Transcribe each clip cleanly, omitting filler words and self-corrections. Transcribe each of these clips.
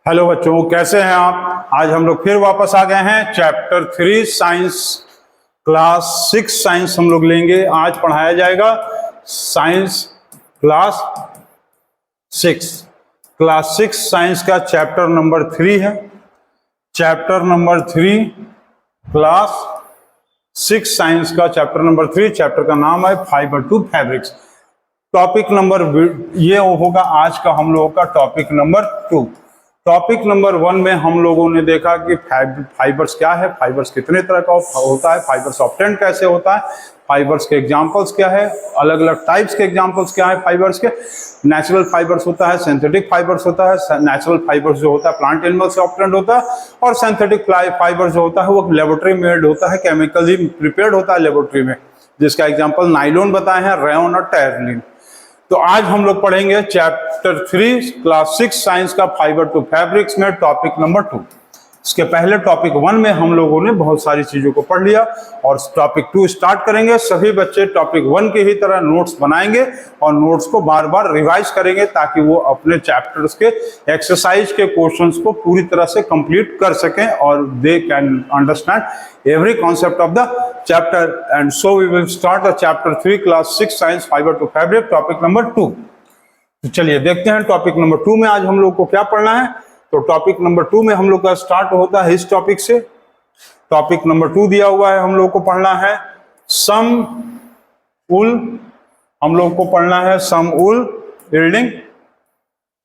Hello बच्चों, कैसे हैं आप। आज हम लोग फिर वापस आ गए हैं। चैप्टर 3 साइंस, क्लास 6 साइंस हम लोग लेंगे। आज पढ़ाया जाएगा साइंस क्लास 6। क्लास 6 साइंस का चैप्टर नंबर 3 है। चैप्टर नंबर 3 क्लास 6 साइंस का चैप्टर नंबर 3। चैप्टर का नाम है fibre to fabrics. Topic number ये होगा आज का हम लोगों का टॉपिक नंबर 2। टॉपिक नंबर 1 में हम लोगों ने देखा कि फाइबर्स क्या है, फाइबर्स कितने तरह का होता है, फाइबर्स ऑब्टेन कैसे होता है, फाइबर्स के एग्जांपल्स क्या है, अलग अलग टाइप्स के एग्जांपल्स क्या है फाइबर्स के। नेचुरल फाइबर्स होता है, सिंथेटिक फाइबर्स होता है। नेचुरल फाइबर्स जो होता है प्लांट एनिमल से ऑब्टेन होता है, और सिंथेटिक फाइबर जो होता है वो लेबोरेटरी मेड होता है, केमिकली प्रिपेयर्ड होता है लेबोरेटरी में, जिसका एग्जाम्पल नाइलॉन बताए हैं, रेयन और टेरलिन। तो आज हम लोग पढ़ेंगे चैप्टर 3 क्लास 6 साइंस का फाइबर टू फैब्रिक्स में टॉपिक नंबर 2। इसके पहले टॉपिक 1 में हम लोगों ने बहुत सारी चीजों को पढ़ लिया और टॉपिक 2 स्टार्ट करेंगे। सभी बच्चे टॉपिक 1 की ही तरह नोट्स बनाएंगे और नोट्स को बार बार रिवाइज करेंगे ताकि वो अपने चैप्टर्स के एक्सरसाइज के क्वेश्चंस को पूरी तरह से कंप्लीट कर सकें और they can understand every concept of the chapter. And so we will start the chapter 3 class 6 science fiber to fabric topic number 2. तो चलिए देखते हैं टॉपिक नंबर 2 में आज हम लोग को क्या पढ़ना है। तो टॉपिक नंबर 2 में हम लोग का स्टार्ट होता है इस टॉपिक से। टॉपिक नंबर 2 दिया हुआ है, हम लोग को पढ़ना है सम वूल। हम लोग को पढ़ना है सम वूल यील्डिंग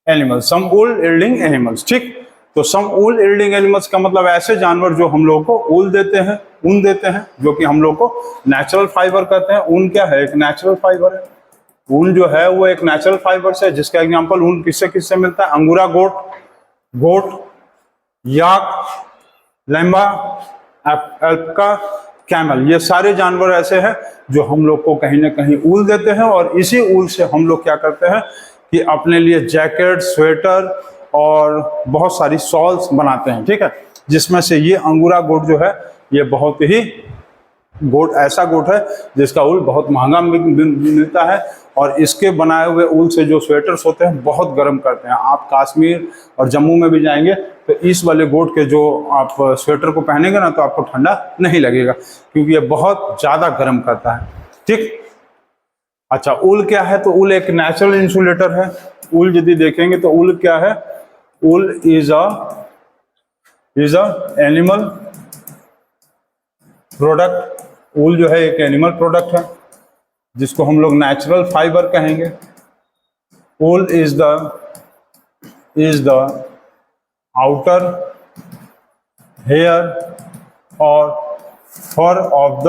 एनिमल्स, सम वूल यील्डिंग एनिमल्स। ठीक, तो सम वूल यील्डिंग एनिमल्स का मतलब ऐसे जानवर जो हम लोग को वूल देते हैं, ऊन देते हैं, जो कि हम लोग को नेचुरल फाइबर कहते हैं। ऊन क्या है? एक नेचुरल फाइबर है। ऊन जो है वो एक नेचुरल फाइबर है, जिसका एग्जांपल ऊन किससे किससे मिलता है? अंगूरा गोट, याक, लैम्बा, एल्पका, कैमल। ये सारे जानवर ऐसे हैं जो हम लोग को कहीं ना कहीं ऊल देते हैं, और इसी ऊल से हम लोग क्या करते हैं कि अपने लिए जैकेट, स्वेटर और बहुत सारी शॉल्स बनाते हैं। ठीक है, जिसमें से ये अंगूरा गोट जो है ये बहुत ही गोट ऐसा गोट है जिसका ऊल बहुत महंगा मिलता है, और इसके बनाए हुए ऊल से जो स्वेटर्स होते हैं बहुत गर्म करते हैं। आप कश्मीर और जम्मू में भी जाएंगे तो इस वाले गोट के जो आप स्वेटर को पहनेंगे ना तो आपको ठंडा नहीं लगेगा, क्योंकि ये बहुत ज़्यादा गर्म करता है। ठीक, अच्छा, ऊल क्या है? तो ऊल एक नेचुरल इंसुलेटर है। ऊल यदि देखेंगे तो ऊल क्या है? Wool is a animal product. ऊल जो है एक एनिमल प्रोडक्ट है जिसको हम लोग नेचुरल फाइबर कहेंगे। ऊल इज द आउटर हेयर और फर ऑफ द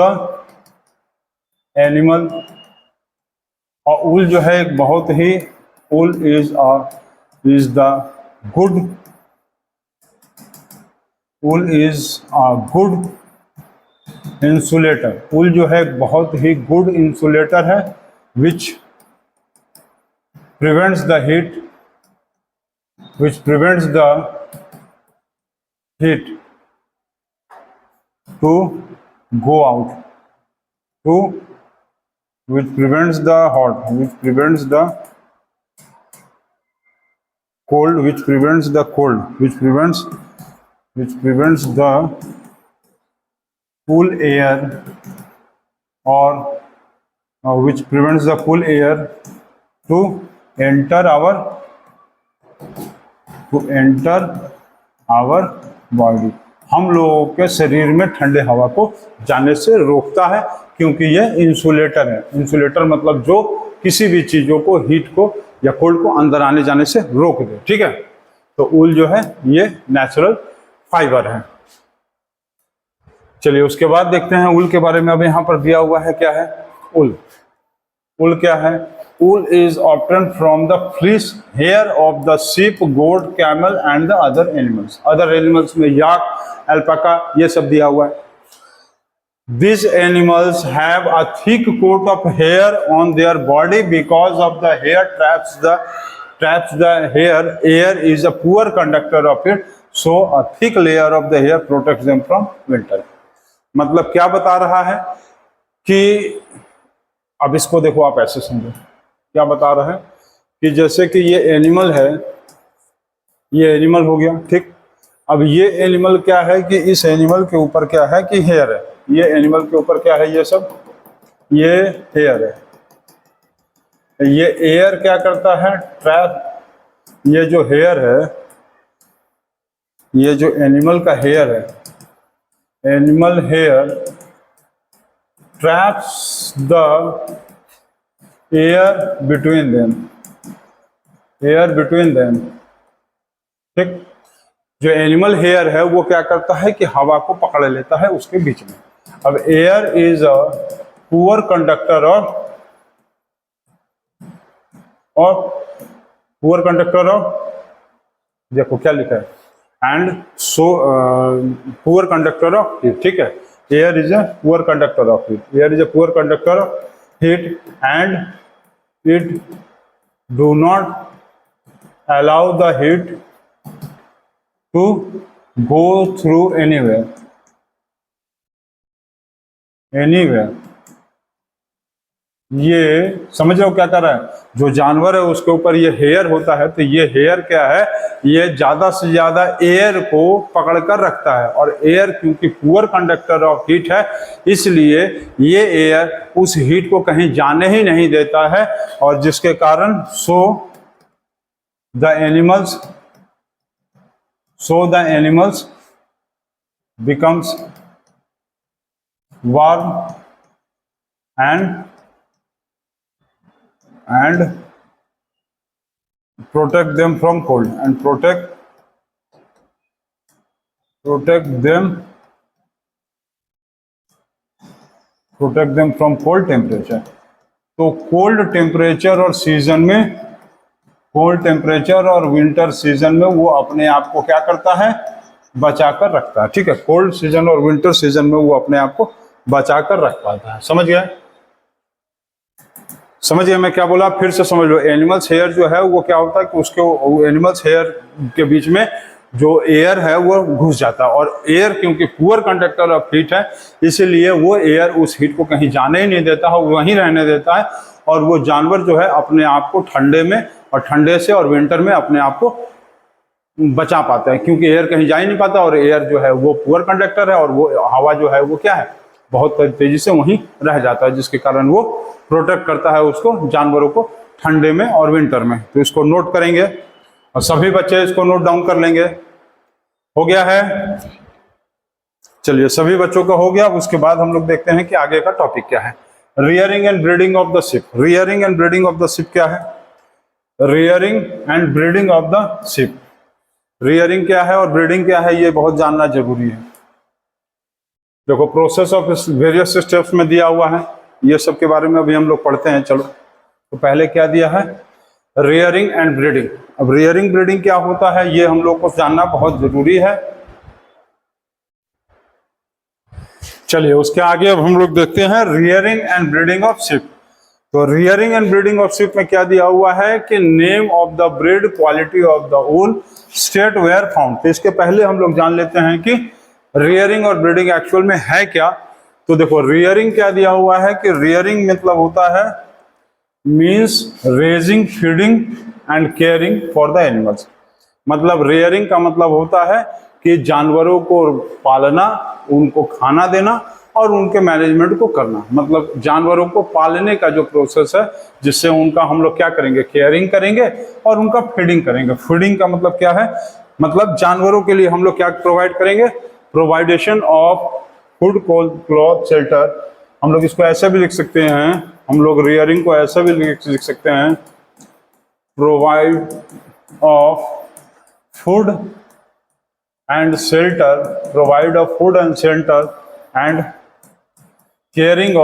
एनिमल। और ऊल जो है एक बहुत ही, wool is the good, wool is a good insulator. Wool जो है बहुत ही गुड इंसुलेटर है, which prevents the heat, to go out, which prevents the hot, which prevents the cold, which prevents the cool air, or which prevents the cool air to enter our body। हम लोगों के शरीर में ठंडे हवा को जाने से रोकता है, क्योंकि यह इंसुलेटर है। इंसुलेटर मतलब जो किसी भी चीजों को, हीट को या कोल्ड को अंदर आने जाने से रोक दे। ठीक है, तो ऊल जो है ये नेचुरल फाइबर है। चलिए उसके बाद देखते हैं ऊल के बारे में। अब यहाँ पर दिया हुआ है क्या है ऊल। ऊल क्या है? Wool is obtained from the fleece hair of the sheep, goat, camel and the other animals. Other animals में याक, अल्पाका, ये सब दिया हुआ है। These animals have a thick coat of hair on their body because of the hair traps the hair. Air is a poor conductor of it, so a thick layer of the hair protects them from winter. मतलब क्या बता रहा है कि, अब इसको देखो आप ऐसे समझो, क्या बता रहा है कि जैसे कि ये एनिमल है, ये एनिमल हो गया, ठीक। अब ये एनिमल क्या है कि इस एनिमल के ऊपर क्या है कि हेयर है, ये एनिमल के ऊपर क्या है, ये सब ये हेयर है। ये एयर क्या करता है, ट्रैप, ये जो हेयर है, ये जो एनिमल का हेयर है, animal hair traps the air between them, air between them, ठीक। जो एनिमल हेयर है वो क्या करता है कि हवा को पकड़ लेता है उसके बीच में। अब air is a poor conductor of poor conductor of, देखो क्या लिखा है, and so poor conductor of heat, ठीक है। Air is a poor conductor of heat, air is a poor conductor of heat and it do not allow the heat to go through anywhere, ये समझ रहे हो क्या कर रहा है, जो जानवर है उसके ऊपर ये हेयर होता है, तो ये हेयर क्या है, ये ज्यादा से ज्यादा एयर को पकड़ कर रखता है, और एयर क्योंकि पुअर कंडक्टर ऑफ हीट है, इसलिए ये एयर उस हीट को कहीं जाने ही नहीं देता है, और जिसके कारण the animals becomes warm and protect them from cold, and protect them from cold temperature। तो कोल्ड टेम्परेचर और सीजन में, कोल्ड टेम्परेचर और विंटर सीजन में वो अपने आप को क्या करता है, बचा कर रखता है, ठीक है। कोल्ड सीजन और विंटर सीजन में वो अपने आप को बचा कर रख पाता है। समझ गया, समझ गया मैं क्या बोला, फिर से समझ लो। एनिमल्स हेयर जो है वो क्या होता है कि उसके एनिमल्स हेयर के बीच में जो एयर है वो घुस जाता है, और एयर क्योंकि पुअर कंडक्टर ऑफ हीट है, इसीलिए वो एयर उस हीट को कहीं जाने ही नहीं देता है, वहीं रहने देता है, और वो जानवर जो है अपने आप को ठंडे में और ठंडे से और विंटर में अपने आप को बचा पाता है, क्योंकि एयर कहीं जा ही नहीं पाता, और एयर जो है वो पुअर कंडक्टर है, और वो हवा जो है वो क्या है, बहुत तेजी से वहीं रह जाता है, जिसके कारण वो प्रोटेक्ट करता है उसको, जानवरों को, ठंडे में और विंटर में। तो इसको नोट करेंगे और सभी बच्चे इसको नोट डाउन कर लेंगे। हो गया है, चलिए सभी बच्चों का हो गया। उसके बाद हम लोग देखते हैं कि आगे का टॉपिक क्या है। Rearing and breeding of the ship. Rearing and breeding of the ship क्या है, rearing and breeding of the ship. Rearing क्या है और ब्रीडिंग क्या है, ये बहुत जानना जरूरी है। देखो प्रोसेस ऑफ वेरियस स्टेप्स में दिया हुआ है, ये सब के बारे में अभी हम लोग पढ़ते हैं। चलो तो पहले क्या दिया है, रियरिंग एंड ब्रीडिंग। अब रियरिंग ब्रीडिंग क्या होता है ये हम लोग को जानना बहुत जरूरी है। चलिए उसके आगे अब हम लोग देखते हैं rearing and breeding of sheep. तो rearing and breeding of sheep में क्या दिया हुआ है कि name of the breed, quality of the wool, state where found. तो इसके पहले हम लोग जान लेते हैं कि रियरिंग और ब्रीडिंग एक्चुअल में है क्या। तो देखो रियरिंग क्या दिया हुआ है कि रियरिंग मतलब होता है means raising, feeding and caring for the animals. मतलब रियरिंग का मतलब होता है कि जानवरों को पालना, उनको खाना देना और उनके मैनेजमेंट को करना। मतलब जानवरों को पालने का जो प्रोसेस है, जिससे उनका हम लोग क्या करेंगे, केयरिंग करेंगे और उनका फीडिंग करेंगे। फीडिंग का मतलब क्या है, मतलब जानवरों के लिए हम लोग क्या प्रोवाइड करेंगे, प्रोवाइडेशन ऑफ फूड, क्लॉथ, शेल्टर। हम लोग इसको ऐसे भी लिख सकते हैं, हम लोग रियरिंग को ऐसे भी लिख सकते हैं, provide of food and shelter, provide of food and shelter and caring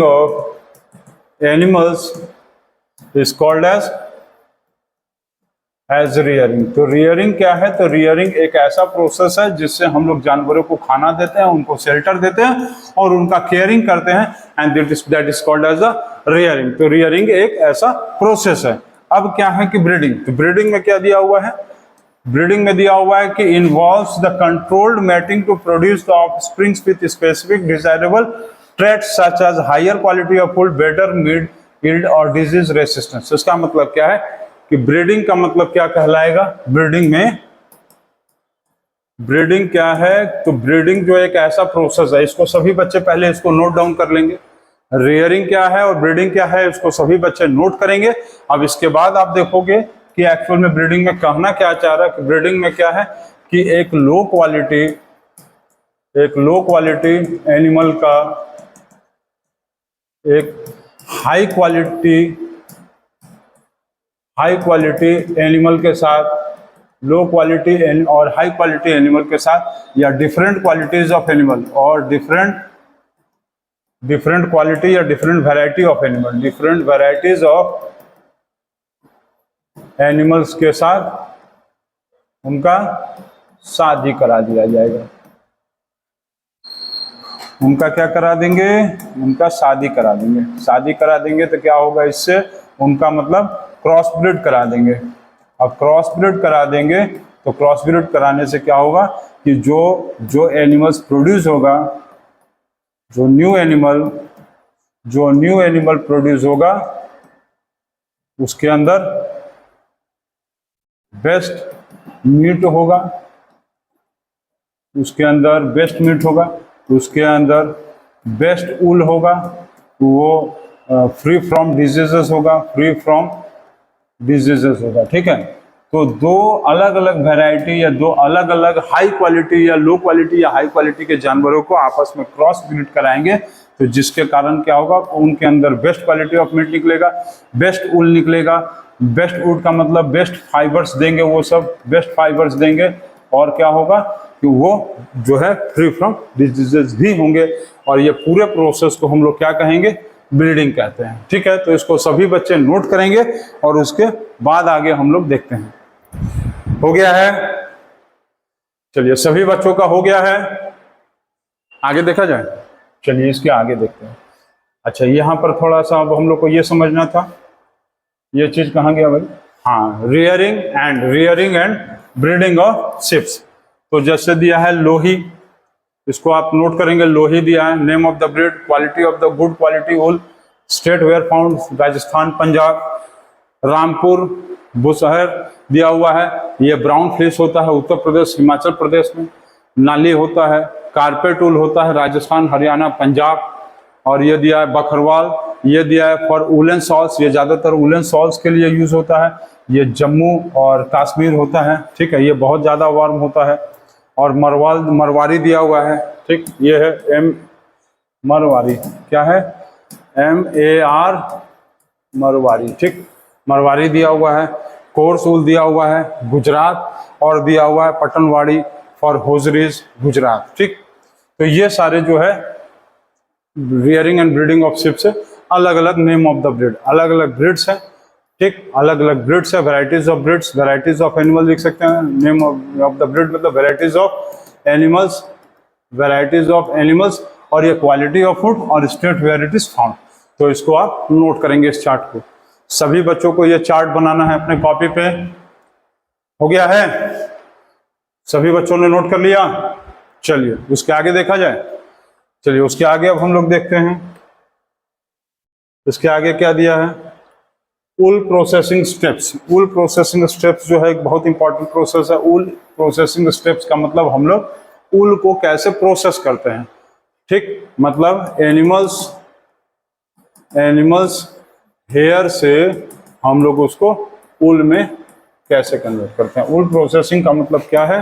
of animals is called as rearing। तो rearing क्या है, तो rearing एक ऐसा प्रोसेस है जिससे हम लोग जानवरों को खाना देते हैं, उनको शेल्टर देते हैं और उनका केयरिंग करते हैं, and that is called as a rearing। तो rearing एक ऐसा प्रोसेस है। अब क्या है कि ब्रीडिंग। तो ब्रीडिंग में क्या दिया हुआ है, ब्रीडिंग में दिया हुआ है कि involves the controlled mating to produce the offsprings with specific desirable traits such as higher quality of food, better meat yield और डिजीज रेसिस्टेंस। इसका मतलब क्या है कि ब्रीडिंग का मतलब क्या कहलाएगा। ब्रीडिंग क्या है, तो ब्रीडिंग जो एक ऐसा प्रोसेस है, इसको सभी बच्चे पहले इसको नोट डाउन कर लेंगे। रेयरिंग क्या है और ब्रीडिंग क्या है, इसको सभी बच्चे नोट करेंगे। अब इसके बाद आप देखोगे कि एक्चुअल में ब्रीडिंग में कहना क्या चाह रहा है, कि ब्रीडिंग में क्या है कि एक लो क्वालिटी एनिमल का एक हाई क्वालिटी एनिमल के साथ, लो क्वालिटी और हाई क्वालिटी एनिमल के साथ, या डिफरेंट क्वालिटीज ऑफ एनिमल और डिफरेंट क्वालिटी या different variety of animal, different varieties of animals के साथ उनका शादी करा दिया जाएगा। उनका क्या करा देंगे, उनका शादी करा देंगे। शादी करा देंगे तो क्या होगा, इससे उनका मतलब क्रॉस ब्रीड करा देंगे। अब क्रॉस ब्रीड करा देंगे तो क्रॉस ब्रीड कराने से क्या होगा कि जो एनिमल्स प्रोड्यूस होगा, जो न्यू एनिमल प्रोड्यूस होगा, उसके अंदर बेस्ट मीट होगा, उसके अंदर बेस्ट ऊल होगा, वो फ्री फ्रॉम डिजीजेस होगा, ठीक है। तो दो अलग अलग वैरायटी या दो अलग अलग हाई क्वालिटी या लो क्वालिटी या हाई क्वालिटी के जानवरों को आपस में क्रॉस ब्रीड कराएंगे, तो जिसके कारण क्या होगा, उनके अंदर बेस्ट क्वालिटी ऑफ मीट निकलेगा, बेस्ट ऊल निकलेगा। बेस्ट ऊल का मतलब बेस्ट फाइबर्स देंगे, वो सब बेस्ट फाइबर्स देंगे, और क्या होगा कि वो जो है फ्री फ्रॉम डिजीजेस भी होंगे। और ये पूरे प्रोसेस को हम लोग क्या कहेंगे, ब्रीडिंग कहते हैं, ठीक है। तो इसको सभी बच्चे नोट करेंगे और उसके बाद आगे हम लोग देखते हैं। हो गया है, चलिए सभी बच्चों का हो गया है, आगे देखा जाए। चलिए इसके आगे देखते हैं। अच्छा, यहाँ पर थोड़ा सा अब हम लोग को ये समझना था, ये चीज कहाँ गया भाई, हाँ, rearing and breeding of ships. तो जैसे दिया है लोही, इसको आप नोट करेंगे, लोही दिया है, name of the breed, quality of the good quality wool, state where found, Rajasthan, Punjab, Rampur, Bushahr दिया हुआ है। ये ब्राउन फ्लिश होता है उत्तर प्रदेश, हिमाचल प्रदेश में। नाली होता है, कारपेट वूल होता है राजस्थान, हरियाणा, पंजाब। और ये दिया है बकरवाल, ये दिया है फॉर वुलन शॉल्स, ये ज़्यादातर वुलन शॉल्स के लिए यूज़ होता है। ये जम्मू और कश्मीर होता है, ठीक है, ये बहुत ज़्यादा वार्म होता है। और मरवारी दिया हुआ है, ठीक, ये है मरवारी, क्या है, MAR मरवारी, ठीक, मरवारी दिया हुआ है। कोर्स वूल दिया हुआ है गुजरात, और दिया हुआ है पटनवाड़ी फॉर होजरीज, गुजरात, ठीक। तो ये सारे जो है rearing and breeding of ships है, अलग अलग नेम ऑफ द ब्रीड, अलग अलग ब्रीड्स है, ठीक, अलग अलग ब्रीड्स है, varieties of breeds, varieties of animal लिख सकते हैं। नेम ऑफ द ब्रीड मतलब वैराइटीज ऑफ एनिमल्स, और ये क्वालिटी ऑफ फूड और state where it is found. तो इसको आप नोट करेंगे, इस चार्ट को। सभी बच्चों को ये चार्ट बनाना है अपने कॉपी पे। हो गया है, सभी बच्चों ने नोट कर लिया। चलिए उसके आगे देखा जाए। चलिए उसके आगे अब हम लोग देखते हैं, इसके आगे क्या दिया है, वूल प्रोसेसिंग स्टेप्स। वूल प्रोसेसिंग स्टेप्स जो है एक बहुत इंपॉर्टेंट प्रोसेस है। वूल प्रोसेसिंग स्टेप्स का मतलब हम लोग वूल को कैसे प्रोसेस करते हैं, ठीक, मतलब एनिमल्स हेयर से हम लोग उसको वूल में कैसे कन्वर्ट करते हैं। वूल प्रोसेसिंग का मतलब क्या है,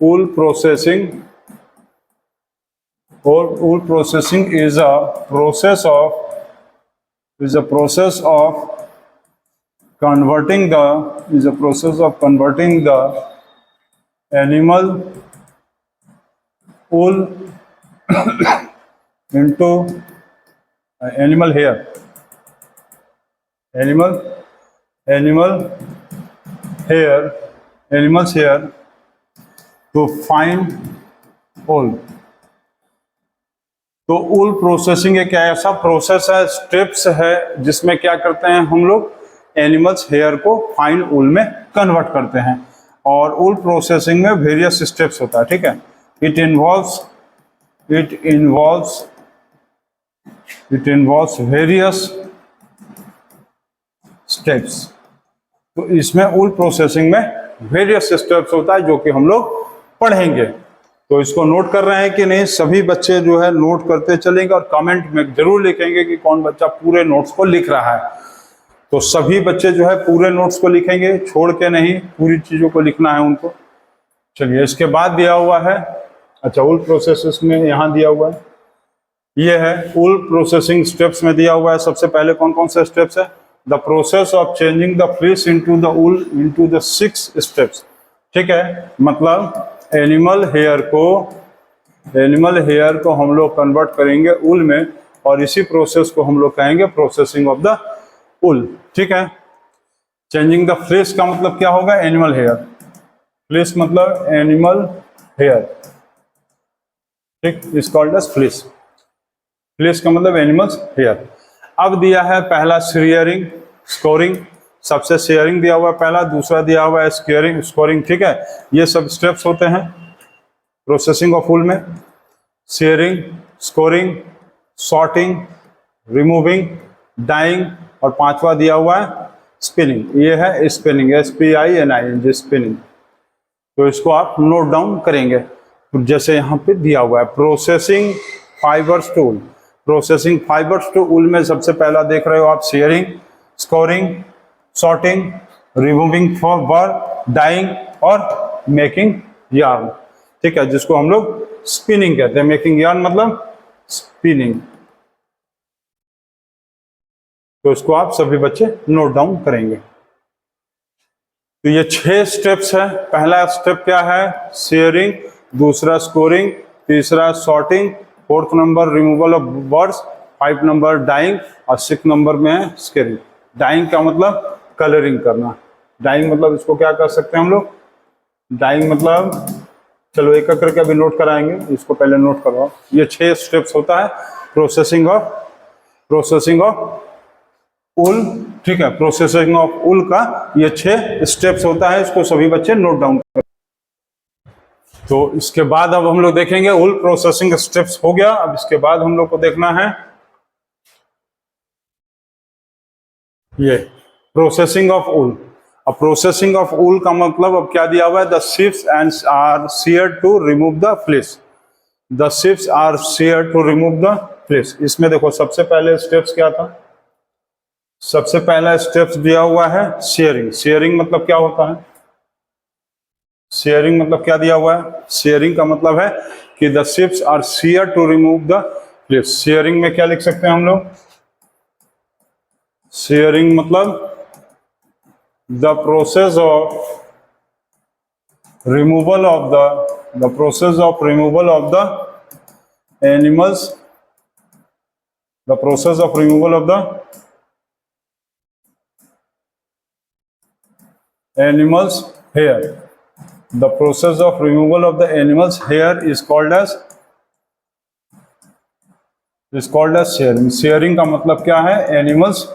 वूल processing is a process of converting the animal wool into animal hair to fine wool। तो वूल प्रोसेसिंग एक ऐसा प्रोसेस है, स्टेप्स है, जिसमें क्या करते हैं हम लोग, एनिमल्स हेयर को फाइन वूल में कन्वर्ट करते हैं। और वूल प्रोसेसिंग में वेरियस स्टेप्स होता है, ठीक है। It involves various steps. तो इसमें वूल प्रोसेसिंग में वेरियस स्टेप्स होता है जो कि हम लोग पढ़ेंगे। तो इसको नोट कर रहे हैं कि नहीं? सभी बच्चे जो है नोट करते चलेंगे और कमेंट में जरूर लिखेंगे कि कौन बच्चा पूरे नोट्स को लिख रहा है। तो सभी बच्चे जो है पूरे नोट्स को लिखेंगे, छोड़ के नहीं, पूरी चीजों को लिखना है उनको। चलिए, इसके बाद दिया हुआ है, अच्छा वूल प्रोसेसेस में यहाँ दिया हुआ है, ये है वूल प्रोसेसिंग स्टेप्स में दिया हुआ है। सबसे पहले कौन कौन से स्टेप्स है? The process of changing the fleece into the wool into the 6 steps. ठीक है, मतलब एनिमल हेयर को हम लोग कन्वर्ट करेंगे वूल में, और इसी प्रोसेस को हम लोग कहेंगे प्रोसेसिंग ऑफ द वूल। ठीक है, चेंजिंग द फ्लीस का मतलब क्या होगा? Animal hair. फ्लीस मतलब एनिमल हेयर, ठीक, is called as fleece. Fleece का मतलब एनिमल्स हेयर। अब दिया है पहला शेयरिंग, स्कोरिंग। सबसे शेयरिंग दिया हुआ है पहला, दूसरा दिया हुआ है स्केयरिंग, स्कोरिंग। ठीक है, ये सब स्टेप्स होते हैं प्रोसेसिंग ऑफ वूल में। Shearing, scouring, sorting, removing, dyeing, और पांचवा दिया हुआ है स्पिनिंग। ये है स्पिनिंग, SPINING, स्पिनिंग। तो इसको आप नोट डाउन करेंगे जैसे यहाँ पे दिया हुआ है। Processing fibres to wool, processing fibres to wool में सबसे पहला देख रहे हो आप shearing, scouring, sorting, removing for burr, dyeing और मेकिंग यार्न। ठीक है, जिसको हम लोग स्पिनिंग कहते हैं। मेकिंग यार्न मतलब स्पिनिंग। तो इसको आप सभी बच्चे नोट डाउन करेंगे। तो ये 6 स्टेप्स है। पहला स्टेप क्या है? शेयरिंग, दूसरा स्कोरिंग, तीसरा सॉर्टिंग, 4th नंबर रिमूवल ऑफ बर्ड्स, 5 नंबर डाइंग, और 6 नंबर में है स्केरिंग। डाइंग का मतलब कलरिंग करना। डाइंग मतलब इसको क्या कर सकते हैं हम लोग? डाइंग मतलब, चलो एक एक करके अभी नोट कराएंगे, इसको पहले नोट करवाओ। ये 6 स्टेप्स होता है प्रोसेसिंग ऑफ वूल। ठीक है, प्रोसेसिंग ऑफ वूल का ये 6 स्टेप्स होता है, इसको सभी बच्चे नोट डाउन करें। तो इसके बाद अब हम लोग देखेंगे वूल प्रोसेसिंग स्टेप्स हो गया। अब इसके बाद हम लोग को देखना है ये प्रोसेसिंग ऑफ वूल। अब प्रोसेसिंग ऑफ वूल का मतलब अब क्या दिया हुआ है? The sheeps and are sheared to remove the fleece. The sheeps are sheared to remove the fleece. इसमें देखो सबसे पहले स्टेप्स क्या था? सबसे पहला स्टेप्स दिया हुआ है शेयरिंग। शेयरिंग मतलब क्या होता है? शेयरिंग मतलब क्या दिया हुआ है? शेयरिंग का मतलब है कि the sheeps are sheared to remove the fleece. Shearing में क्या लिख सकते हैं हम लोग? शेयरिंग मतलब the process of removal of the animals, the process of removal of the animals hair. The process of removal of the animals hair is called as shearing. shearing का मतलब क्या है? एनिमल्स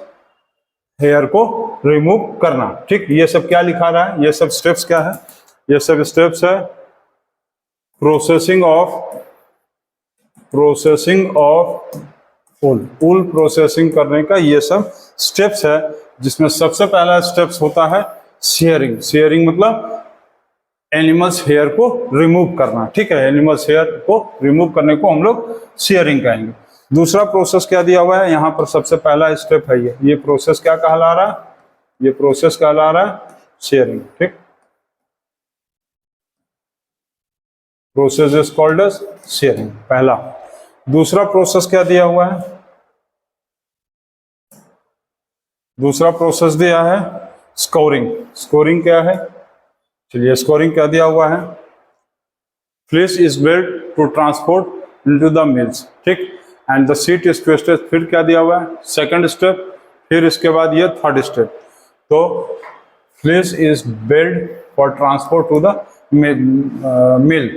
हेयर को remove करना। ठीक, ये सब क्या लिखा रहा है? ये सब स्टेप्स क्या है? ये सब स्टेप्स है प्रोसेसिंग ऑफ वूल प्रोसेसिंग करने का ये सब स्टेप्स है, जिसमें सबसे पहला स्टेप्स होता है शेयरिंग। शेयरिंग मतलब एनिमल्स हेयर को रिमूव करना। ठीक है, एनिमल्स हेयर को रिमूव करने को हम लोग शेयरिंग कहेंगे। दूसरा प्रोसेस क्या दिया हुआ है? यहाँ पर सबसे पहला स्टेप है ये प्रोसेस क्या कहला रहा है? ये प्रोसेस कहला रहा है शेयरिंग। ठीक, process is called as shearing, पहला। दूसरा प्रोसेस क्या दिया हुआ है? दूसरा प्रोसेस दिया है स्कोरिंग। स्कोरिंग क्या है? चलिए, स्कोरिंग क्या दिया हुआ है? Fleece is build to transport into the mills. ठीक, and the sheet is twisted. फिर क्या दिया हुआ है? Second step. फिर इसके बाद ये थर्ड स्टेप। तो fleece is build for transport to the mill.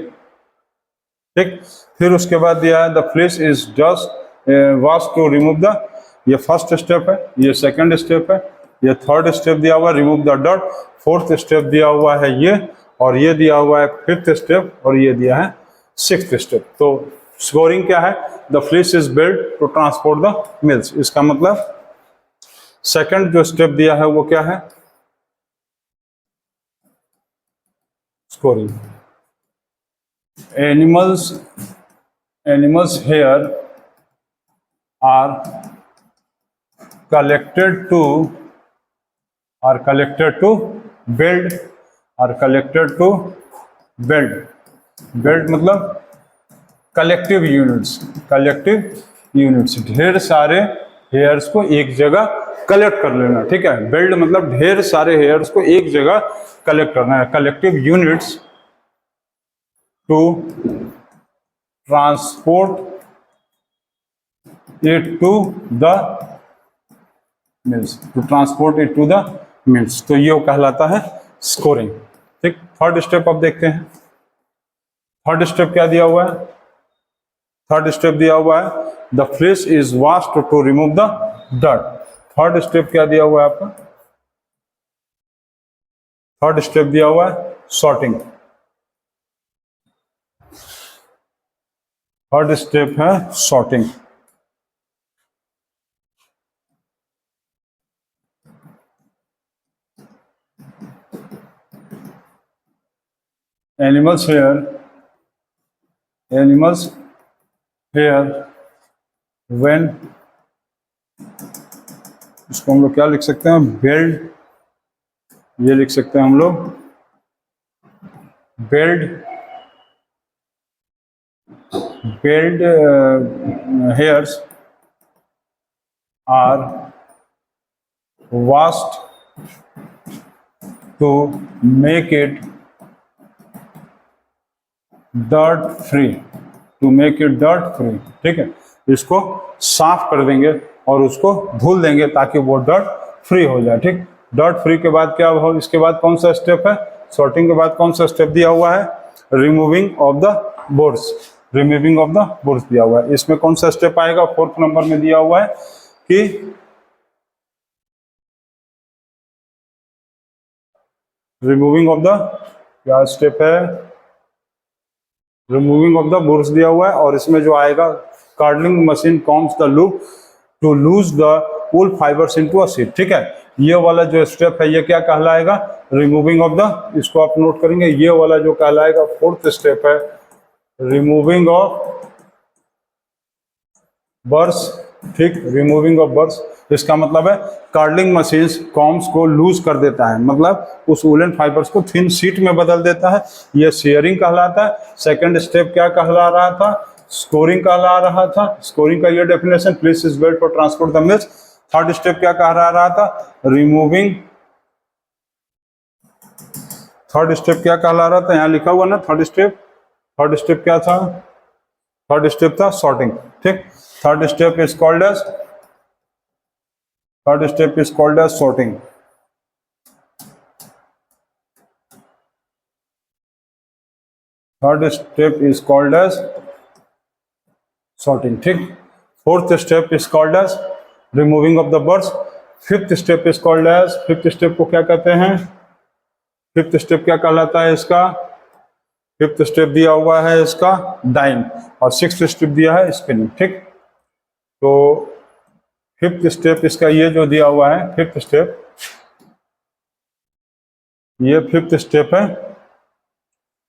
ठीक, फिर उसके बाद दिया है the fleece is just wash to remove the, ये फर्स्ट स्टेप है, ये सेकंड स्टेप है, ये थर्ड स्टेप दिया हुआ है remove the dirt, fourth step दिया हुआ है ये, और ये दिया हुआ है फिफ्थ स्टेप, और ये दिया है सिक्स्थ स्टेप। तो स्कोरिंग क्या है? The fleece is build to transport the mills. इसका मतलब सेकंड जो स्टेप दिया है वो क्या है? Scoring. animals hair are collected to build मतलब कलेक्टिव यूनिट्स, ढेर सारे हेयर्स को एक जगह कलेक्ट कर लेना, ठीक है। बिल्ड मतलब ढेर सारे हेयर्स को एक जगह कलेक्ट करना है। Collective units to transport it to the mills, तो ये कहलाता है स्कोरिंग, ठीक। थर्ड स्टेप अब देखते हैं। थर्ड स्टेप क्या दिया हुआ है? थर्ड स्टेप दिया हुआ है the fleece is washed to remove the dirt. Third step क्या दिया हुआ है आपका? थर्ड स्टेप दिया हुआ है सॉर्टिंग। थर्ड स्टेप है सॉर्टिंग। एनिमल्स हेयर व्हेन, इसको हम लोग क्या लिख सकते हैं? बिल्ड, ये लिख सकते हैं हम लोग build hairs are washed to make it dirt free, ठीक है। इसको साफ कर देंगे और उसको धुल देंगे ताकि वो डर्ट फ्री हो जाए, ठीक। डर्ट फ्री के बाद क्या हो? इसके बाद कौन सा स्टेप है? सॉर्टिंग के बाद कौन सा स्टेप दिया हुआ है? रिमूविंग ऑफ द बोर्ड्स दिया हुआ है। इसमें कौन सा स्टेप आएगा? फोर्थ नंबर में दिया हुआ है कि रिमूविंग ऑफ द, क्या स्टेप है? रिमूविंग ऑफ द बोर्ड्स दिया हुआ है। और इसमें जो आएगा carding machine combs the loop to loose the wool fibres into a sheet, ठीक है। ये वाला जो स्टेप है ये क्या कहलाएगा? रिमूविंग ऑफ द, इसको आप नोट करेंगे। ये वाला जो कहलाएगा फोर्थ स्टेप है रिमूविंग ऑफ बर्स, ठीक। रिमूविंग ऑफ बर्स, इसका मतलब है कार्डलिंग मशीन्स कॉम्स को लूज कर देता है, मतलब उस वूलन फाइबर्स को थिन शीट में बदल देता है। ये शेयरिंग कहलाता है। सेकंड स्टेप क्या कहला रहा था? स्कोरिंग कहला रहा था। स्कोरिंग का ये definition, place is belt for transport the mills. Third step क्या कह रहा था? रिमूविंग। थर्ड स्टेप क्या कहला रहा था? यहाँ लिखा हुआ ना थर्ड स्टेप क्या था? थर्ड स्टेप था सॉर्टिंग, ठीक। Third step is called as sorting. Third step is called as sorting, ठीक। Fourth step is called as removing of the burrs. Fifth step is called as, fifth step को क्या कहते हैं? Fifth step क्या कहलाता है इसका? फिफ्थ स्टेप दिया हुआ है इसका डाइंग, और सिक्स्थ स्टेप दिया है स्पिनिंग, ठीक। तो फिफ्थ स्टेप इसका ये जो दिया हुआ है फिफ्थ स्टेप, ये फिफ्थ स्टेप है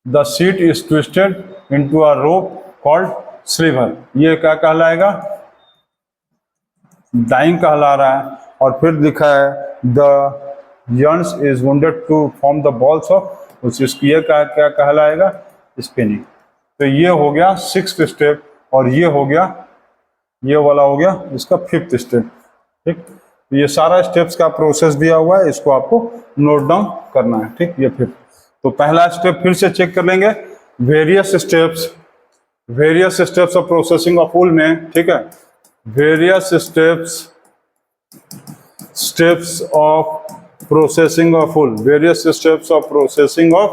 the sheet is twisted into a rope called sliver. ये क्या कहलाएगा? डाइंग कहला रहा है। और फिर लिखा है the yarns is wounded to form the balls of, ये क्या कहलाएगा? स्पिनिंग। तो ये हो गया सिक्स्थ स्टेप, और ये हो गया, ये वाला हो गया इसका फिफ्थ स्टेप, ठीक। ये सारा स्टेप्स का प्रोसेस दिया हुआ है, इसको आपको नोट डाउन करना है, ठीक। ये फिफ्थ। तो पहला स्टेप फिर से चेक कर लेंगे, various steps of processing of wool में, ठीक है। Various steps of processing of wool, various steps of processing of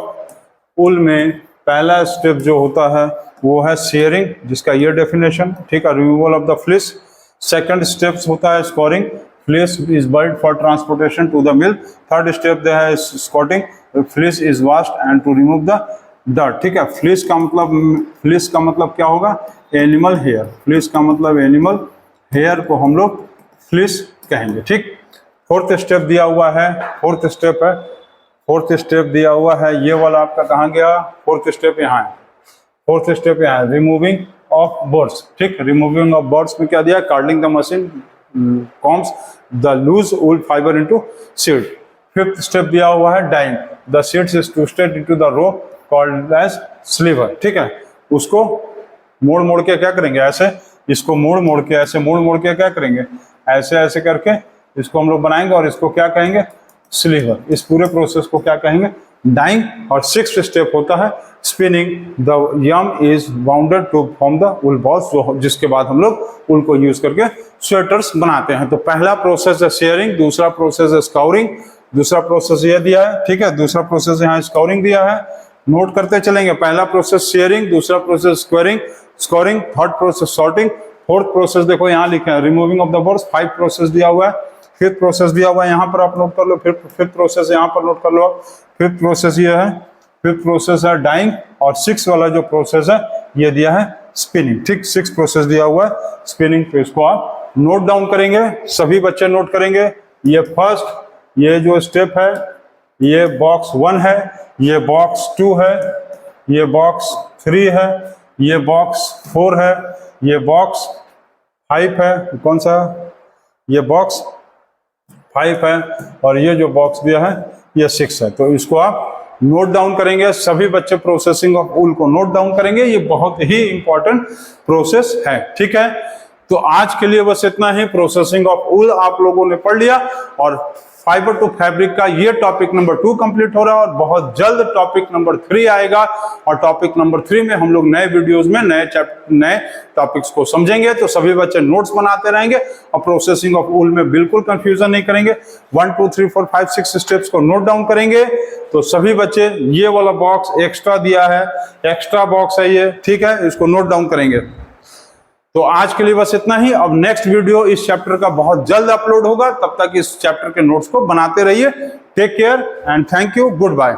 wool में पहला स्टेप जो होता है वो है शेयरिंग, जिसका ये डेफिनेशन, ठीक है, removal of the fleece. Second steps होता है scouring, fleece is bird for transportation to the mill. Third step है scouring, fleece is washed and to remove the dirt, ठीक है। फ्लिस का मतलब क्या होगा? Animal hair. फ्लिस का मतलब एनिमल हेयर को हम लोग फ्लिस कहेंगे, ठीक। फोर्थ स्टेप दिया हुआ है, फोर्थ स्टेप है फोर्थ स्टेप दिया हुआ है, ये वाला आपका कहाँ गया, फोर्थ स्टेप यहाँ है, फोर्थ स्टेप यहाँ है, रिमूविंग ऑफ बर्ड्स। ठीक, रिमूविंग ऑफ बर्ड्स में क्या दिया, carding the machine combs the loose wool fibre into sheet. Fifth step दिया हुआ है dyeing the sheets is twisted into the rope called as sliver. ठीक है, उसको मोड़ मोड़ के क्या करेंगे, ऐसे इसको मोड़ मोड़ के, ऐसे मोड़ मोड़ के क्या करेंगे, ऐसे ऐसे करके इसको हम लोग बनाएंगे और इसको क्या कहेंगे, स्लीवर। इस पूरे प्रोसेस को क्या कहेंगे, डाइंग। और सिक्स्थ स्टेप होता है spinning the yarn is bounded to form the wool balls, जिसके बाद हम लोग वूल को यूज करके स्वेटर्स बनाते हैं। तो पहला प्रोसेस है शेयरिंग, दूसरा प्रोसेस है स्काउरिंग, दूसरा प्रोसेस ये दिया है। ठीक है, दूसरा प्रोसेस यहाँ स्काउरिंग दिया है, नोट करते चलेंगे। पहला प्रोसेस शेयरिंग, दूसरा process scoring, third process sorting, fourth process देखो यहाँ लिखे हैं removing of the birds. Five process दिया हुआ है, फिफ्थ प्रोसेस दिया हुआ है यहाँ पर आप नोट कर लो, फिफ्थ प्रोसेस यहाँ पर नोट कर लो। फिफ्थ प्रोसेस ये है, फिफ्थ प्रोसेस है डाइंग, और सिक्स वाला जो प्रोसेस है ये दिया है स्पिनिंग। ठीक, सिक्स प्रोसेस दिया हुआ है स्पिनिंग। तो इसको आप नोट डाउन करेंगे, सभी बच्चे नोट करेंगे। ये फर्स्ट, ये जो स्टेप है ये बॉक्स 1 है, ये बॉक्स 2 है, ये बॉक्स 3 है, ये बॉक्स 4 है, ये बॉक्स 5 है, कौन सा, ये बॉक्स 5 है, और ये जो बॉक्स दिया है ये 6 है। तो इसको आप नोट डाउन करेंगे, सभी बच्चे प्रोसेसिंग ऑफ वूल को नोट डाउन करेंगे, ये बहुत ही इंपॉर्टेंट प्रोसेस है। ठीक है, तो आज के लिए बस इतना ही। प्रोसेसिंग ऑफ वूल आप लोगों ने पढ़ लिया, और फाइबर टू फैब्रिक का ये टॉपिक नंबर 2 कंप्लीट हो रहा है, और बहुत जल्द टॉपिक नंबर 3 आएगा। और टॉपिक नंबर 3 में हम लोग नए वीडियोस में नए टॉपिक्स को समझेंगे। तो सभी बच्चे नोट्स बनाते रहेंगे और प्रोसेसिंग ऑफ वूल में बिल्कुल कंफ्यूजन नहीं करेंगे। 1 2 3 4 5 6 स्टेप्स को नोट डाउन करेंगे। तो सभी बच्चे ये वाला बॉक्स एक्स्ट्रा दिया है, एक्स्ट्रा बॉक्स है ये, ठीक है, इसको नोट डाउन करेंगे। तो आज के लिए बस इतना ही। अब नेक्स्ट वीडियो इस चैप्टर का बहुत जल्द अपलोड होगा, तब तक इस चैप्टर के नोट्स को बनाते रहिए। Take care and thank you, good bye.